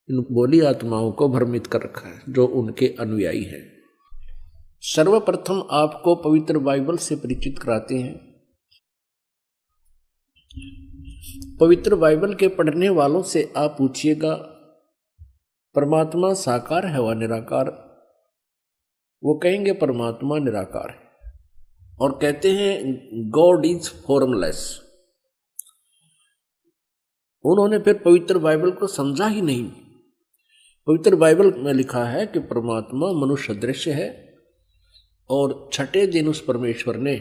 इन बोली आत्माओं को भ्रमित कर रखा है जो उनके अनुयायी हैं। सर्वप्रथम आपको पवित्र बाइबल से परिचित कराते हैं। पवित्र बाइबल के पढ़ने वालों से आप पूछिएगा परमात्मा साकार है व निराकार, वो कहेंगे परमात्मा निराकार है और कहते हैं गॉड इज फॉर्मलेस। उन्होंने फिर पवित्र बाइबल को समझा ही नहीं। पवित्र बाइबल में लिखा है कि परमात्मा मनुष्य दृश्य है और छठे दिन उस परमेश्वर ने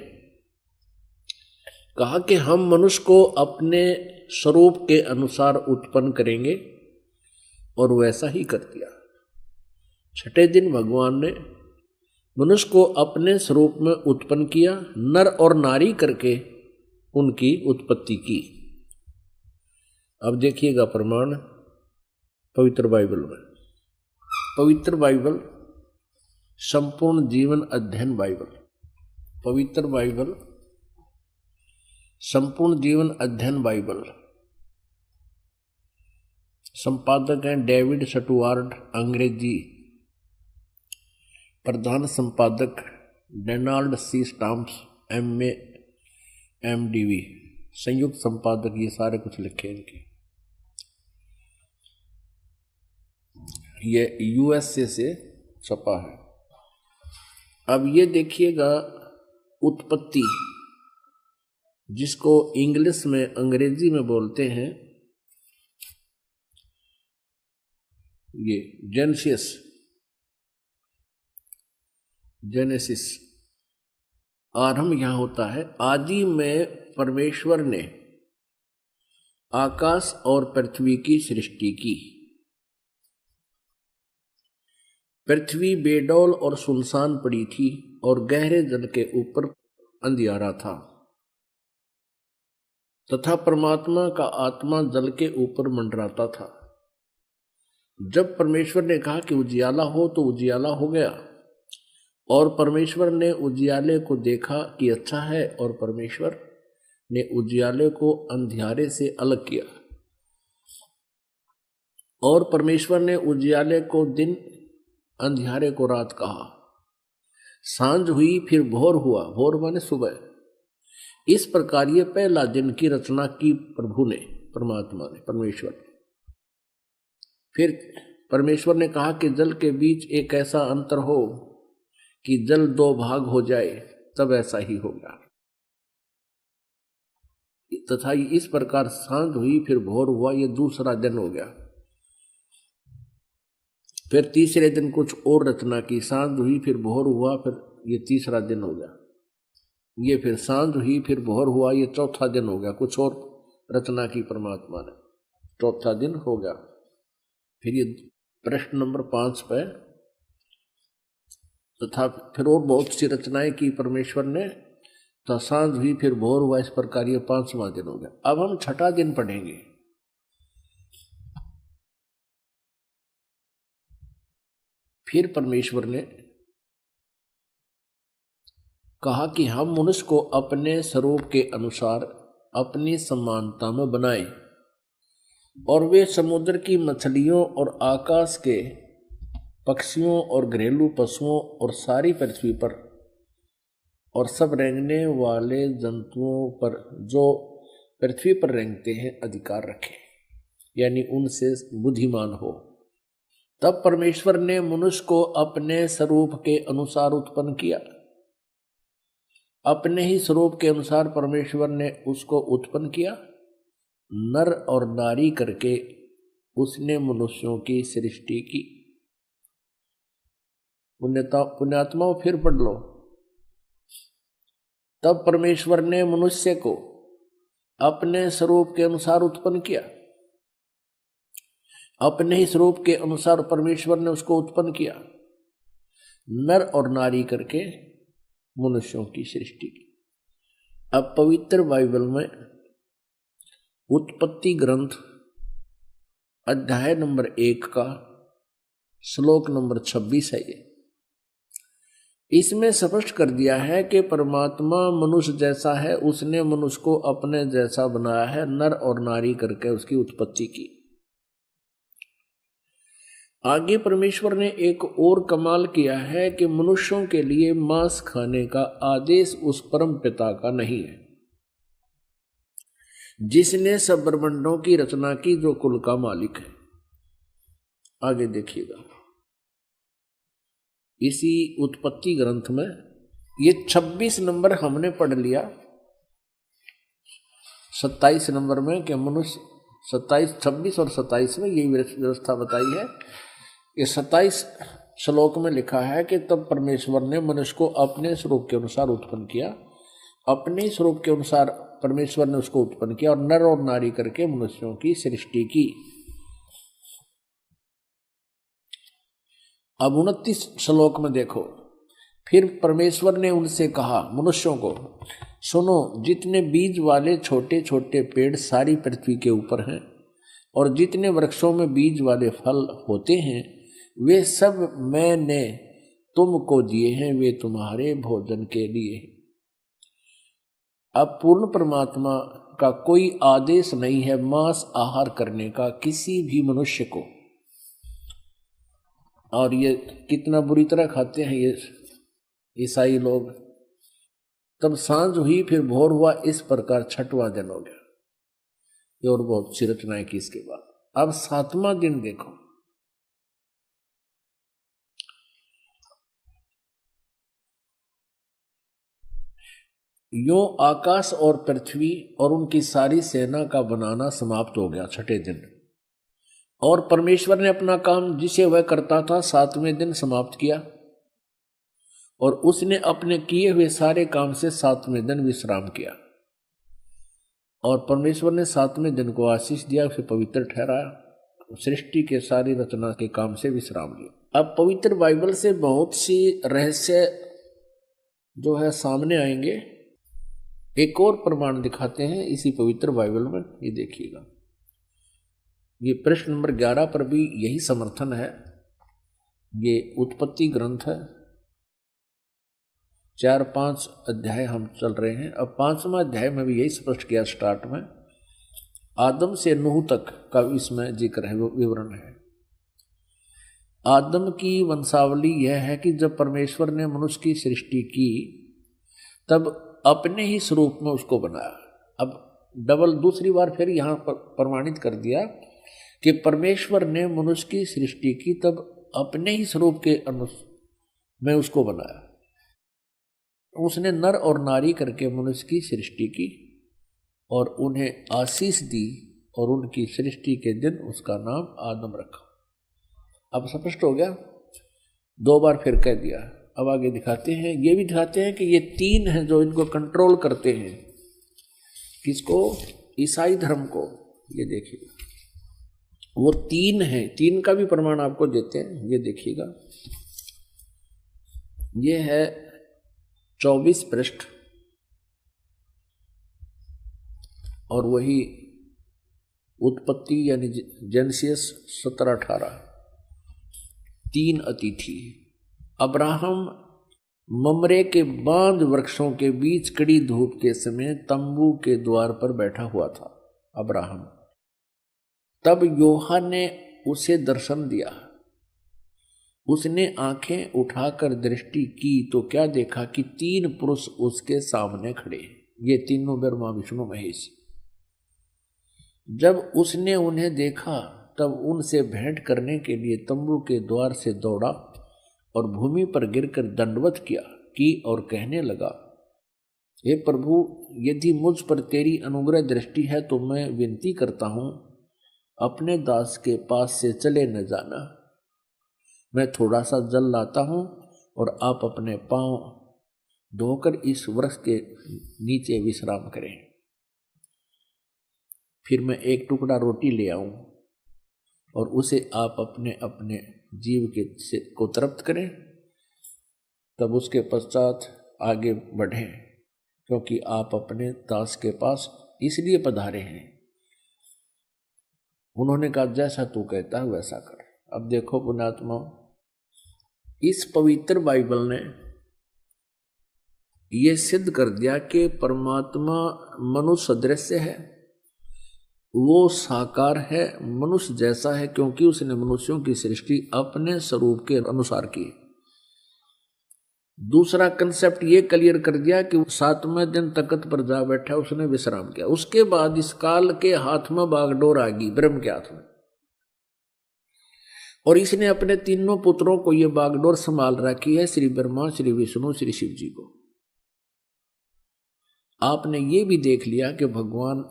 कहा कि हम मनुष्य को अपने स्वरूप के अनुसार उत्पन्न करेंगे और वैसा ही कर दिया। छठे दिन भगवान ने मनुष्य को अपने स्वरूप में उत्पन्न किया, नर और नारी करके उनकी उत्पत्ति की। अब देखिएगा प्रमाण पवित्र बाइबल में। पवित्र बाइबल संपूर्ण जीवन अध्ययन बाइबल, पवित्र बाइबल संपूर्ण जीवन अध्ययन बाइबल, संपादक हैं डेविड स्टुअर्ट, अंग्रेजी, प्रधान संपादक Donald C Stamps, MA MDV, संयुक्त संपादक, ये सारे कुछ लिखे इनके। ये USA से छपा है। अब ये देखिएगा उत्पत्ति, जिसको इंग्लिश में अंग्रेजी में बोलते हैं ये जेनेसिस। आरंभ यहां होता है, आदि में परमेश्वर ने आकाश और पृथ्वी की सृष्टि की। पृथ्वी बेडौल और सुनसान पड़ी थी और गहरे जल के ऊपर अंधियारा था तथा परमात्मा का आत्मा जल के ऊपर मंडराता था। जब परमेश्वर ने कहा कि उजियाला हो तो उजियाला हो गया और परमेश्वर ने उजियाले को देखा कि अच्छा है और परमेश्वर ने उजियाले को अंधियारे से अलग किया और परमेश्वर ने उजियाले को दिन, अंधियारे को रात कहा। सांझ हुई फिर भोर हुआ, भोर माने सुबह। इस प्रकार ये पहला दिन की रचना की प्रभु ने, परमात्मा ने, परमेश्वर ने। फिर परमेश्वर ने कहा कि जल के बीच एक ऐसा अंतर हो कि जल दो भाग हो जाए, तब ऐसा ही होगा। तथा इस प्रकार सांझ हुई फिर भोर हुआ, ये दूसरा दिन हो गया। फिर तीसरे दिन कुछ और रचना की, सांझ हुई फिर भोर हुआ, फिर ये तीसरा दिन हो गया। ये फिर सांझ हुई फिर भोर हुआ, ये चौथा दिन हो गया। कुछ और रचना की परमात्मा ने, चौथा दिन हो गया। फिर ये प्रश्न नंबर 5 पे, तथा फिर और बहुत सी रचनाएं की परमेश्वर ने, तो सांझ हुई फिर भोर हुआ, इस प्रकार ये 5वां दिन हो गया। अब हम छठा दिन पढ़ेंगे। फिर परमेश्वर ने कहा कि हम मनुष्य को अपने स्वरूप के अनुसार अपनी समानता में बनाएं और वे समुद्र की मछलियों और आकाश के पक्षियों और घरेलू पशुओं और सारी पृथ्वी पर और सब रेंगने वाले जंतुओं पर जो पृथ्वी पर रेंगते हैं अधिकार रखें, यानी उनसे बुद्धिमान हो। तब परमेश्वर ने मनुष्य को अपने स्वरूप के अनुसार उत्पन्न किया। अपने ही स्वरूप के अनुसार परमेश्वर ने उसको उत्पन्न किया, नर और नारी करके उसने मनुष्यों की सृष्टि की। पुण्यात्माओं फिर पढ़ लो। तब परमेश्वर ने मनुष्य को अपने स्वरूप के अनुसार उत्पन्न किया। अपने ही स्वरूप के अनुसार परमेश्वर ने उसको उत्पन्न किया, नर और नारी करके मनुष्यों की सृष्टि की। अब पवित्र बाइबल में उत्पत्ति ग्रंथ अध्याय नंबर 1 का श्लोक नंबर 26 है ये। इसमें स्पष्ट कर दिया है कि परमात्मा मनुष्य जैसा है, उसने मनुष्य को अपने जैसा बनाया है, नर और नारी करके उसकी उत्पत्ति की। आगे परमेश्वर ने एक और कमाल किया है कि मनुष्यों के लिए मांस खाने का आदेश उस परम पिता का नहीं है जिसने सब ब्रह्मांडों की रचना की, जो कुल का मालिक है। आगे देखिएगा इसी उत्पत्ति ग्रंथ में ये 26 नंबर हमने पढ़ लिया। 27 नंबर में कि मनुष्य 27, 26 और 27 में यही व्यवस्था बताई है। ये 27 श्लोक में लिखा है कि तब परमेश्वर ने मनुष्य को अपने स्वरूप के अनुसार उत्पन्न किया। अपने स्वरूप के अनुसार परमेश्वर ने उसको उत्पन्न किया और नर और नारी करके मनुष्यों की सृष्टि की। अब 29 श्लोक में देखो, फिर परमेश्वर ने उनसे कहा मनुष्यों को, सुनो, जितने बीज वाले छोटे छोटे पेड़ सारी पृथ्वी के ऊपर हैं और जितने वृक्षों में बीज वाले फल होते हैं वे सब मैंने तुमको दिए हैं, वे तुम्हारे भोजन के लिए। अब पूर्ण परमात्मा का कोई आदेश नहीं है मांस आहार करने का किसी भी मनुष्य को। और ये कितना बुरी तरह खाते हैं ये ईसाई लोग। तब सांझ हुई, फिर भोर हुआ, इस प्रकार 6वां दिन हो गया। ये और बहुत सी रचनाएं की इसके बाद। अब 7वां दिन देखो, यो आकाश और पृथ्वी और उनकी सारी सेना का बनाना समाप्त हो गया 6ठे दिन। और परमेश्वर ने अपना काम जिसे वह करता था 7वें दिन समाप्त किया और उसने अपने किए हुए सारे काम से 7वें दिन विश्राम किया। और परमेश्वर ने 7वें दिन को आशीष दिया, उसे पवित्र ठहराया, सृष्टि के सारी रचना के काम से विश्राम लिया। अब पवित्र बाइबल से बहुत सी रहस्य जो है सामने आएंगे। एक और प्रमाण दिखाते हैं इसी पवित्र बाइबल में, ये देखिएगा। ये प्रश्न नंबर 11 पर भी यही समर्थन है। ये उत्पत्ति ग्रंथ है, 4-5 अध्याय हम चल रहे हैं। अब 5वां अध्याय में भी यही स्पष्ट किया स्टार्ट में, आदम से नूह तक का इसमें जिक्र है, विवरण है। आदम की वंशावली यह है कि जब परमेश्वर ने मनुष्य की सृष्टि की तब अपने ही स्वरूप में उसको बनाया। अब डबल दूसरी बार फिर यहाँ पर प्रमाणित कर दिया कि परमेश्वर ने मनुष्य की सृष्टि की तब अपने ही स्वरूप के अनुसार में उसको बनाया। उसने नर और नारी करके मनुष्य की सृष्टि की और उन्हें आशीष दी और उनकी सृष्टि के दिन उसका नाम आदम रखा। अब स्पष्ट हो गया, 2 बार फिर कह दिया। अब आगे दिखाते हैं, ये भी दिखाते हैं कि ये 3 हैं जो इनको कंट्रोल करते हैं। किसको? ईसाई धर्म को। ये देखिए वो 3 हैं, 3 का भी प्रमाण आपको देते हैं। ये देखिएगा, ये है 24 पृष्ठ और वही उत्पत्ति यानी जेनेसिस 17-18। 3 अतिथि। अब्राहम ममरे के बांज वृक्षों के बीच कड़ी धूप के समय तंबू के द्वार पर बैठा हुआ था अब्राहम। तब योहा ने उसे दर्शन दिया। उसने आंखें उठाकर दृष्टि की तो क्या देखा कि 3 पुरुष उसके सामने खड़े। ये तीनों ब्रह्मा विष्णु महेश। जब उसने उन्हें देखा तब उनसे भेंट करने के लिए तंबू के द्वार से दौड़ा और भूमि पर गिरकर दंडवत किया की और कहने लगा, हे प्रभु, यदि मुझ पर तेरी अनुग्रह दृष्टि है तो मैं विनती करता हूँ अपने दास के पास से चले न जाना। मैं थोड़ा सा जल लाता हूँ और आप अपने पांव धोकर इस वृक्ष के नीचे विश्राम करें। फिर मैं एक टुकड़ा रोटी ले आऊं और उसे आप अपने अपने जीव के को तृप्त करें, तब उसके पश्चात आगे बढ़ें, क्योंकि आप अपने दास के पास इसलिए पधारे हैं। उन्होंने कहा, जैसा तू कहता है वैसा कर। अब देखो पुण्यात्मा, इस पवित्र बाइबल ने यह सिद्ध कर दिया कि परमात्मा मनुष्य सदृश है वो साकार है, मनुष्य जैसा है, क्योंकि उसने मनुष्यों की सृष्टि अपने स्वरूप के अनुसार की। दूसरा कंसेप्ट ये क्लियर कर दिया कि 7वें दिन तख्त पर जा बैठा, उसने विश्राम किया। उसके बाद इस काल के हाथ में बागडोर आ गई, ब्रह्म के हाथ में, और इसने अपने तीनों पुत्रों को ये बागडोर संभाल रखी है, श्री ब्रह्मा, श्री विष्णु, श्री शिव जी को। आपने ये भी देख लिया कि भगवान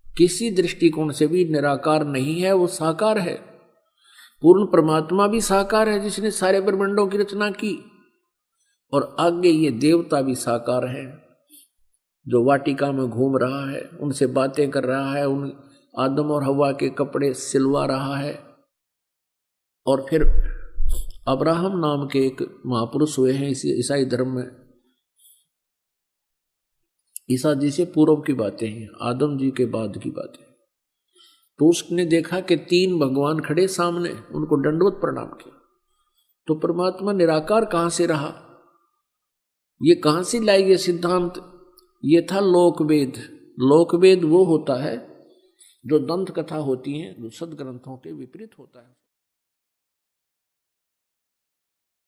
किसी दृष्टिकोण से भी निराकार नहीं है, वो साकार है। पूर्ण परमात्मा भी साकार है जिसने सारे ब्रह्मांडों की रचना की, और आगे ये देवता भी साकार है जो वाटिका में घूम रहा है, उनसे बातें कर रहा है, उन आदम और हवा के कपड़े सिलवा रहा है। और फिर अब्राहम नाम के एक महापुरुष हुए हैं इसी ईसाई धर्म में, ईसा जी से पूर्व की बातें हैं, आदम जी के बाद की बातें। तो उसने देखा कि 3 भगवान खड़े सामने, उनको दंडवत प्रणाम किया। तो परमात्मा निराकार कहां से रहा, ये कहां से लाई ये सिद्धांत? ये था लोकवेद। लोकवेद वो होता है जो दंत कथा होती है, जो सदग्रंथों के विपरीत होता है।